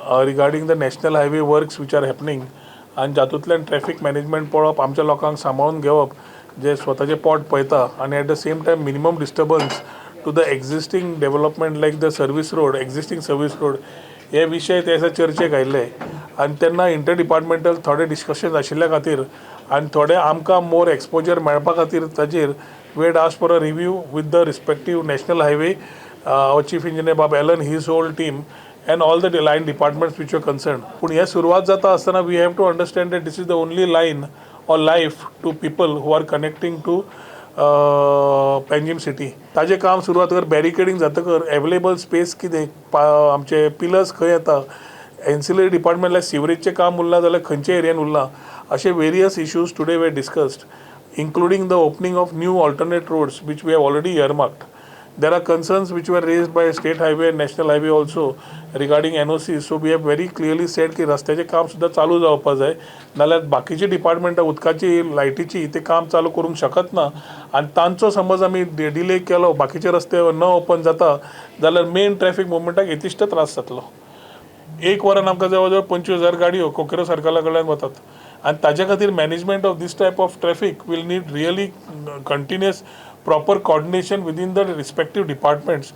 Regarding the national highway works which are happening आनी जातूंतल्यान traffic management पळोवप आमच्या लोकांक सांबाळून घेवप जे स्वताचे पोट पळयता आनी at the same time minimum disturbance to the existing development like the service road existing service road हे विशय ते चर्चेक आयिल्ले आनी तेन्ना इंटर डिपार्टमेंटल थोडे डिस्कशन आशिल्ल्या खातीर आनी थोडे आमकां मोर एक्सपोजर मेळपा खातीर ताचेर we had asked for a review with the respective national highway chief engineer Bob Allen his whole team and all the line departments which were concerned. पूण हे सुरवात जाता आसतना we have to understand that this is the only line or life to people who are connecting to Panjim city. ताजें काम सुरवात कर बॅरिकेडींग जातकर available space कितें आमचे पिलर्स खंय येता एन्सिलरी डिपार्टमेंट लायक सिवरेजचें काम उरलां जाल्यार खंयच्या एरियान उरलां अशे various issues today way discussed including the opening of new alternate roads which we have already earmarked. There are concerns which were raised by State Highway and National Highway also regarding NOCs. So we have very clearly said की रस्त्याचें काम सुद्दां चालू जावपा जाय नाल्यार बाकीची डिपार्टमेंटां उदकाची लायटीची ते काम चालू करूंक शकत ना आनी तांचो समज आमी डिले केलो बाकीचे रस्ते न ओपन जाता जाल्यार मेन ट्रॅफिक मुवमेंटाक येतिश्ट त्रास जातलो. एक वरान आमकां जवळ जवळ 25,000 गाडयो कोकेरो सर्कला कडल्यान वतात आनी ताजे खातीर management of this type of traffic will need really continuous proper coordination within the respective departments.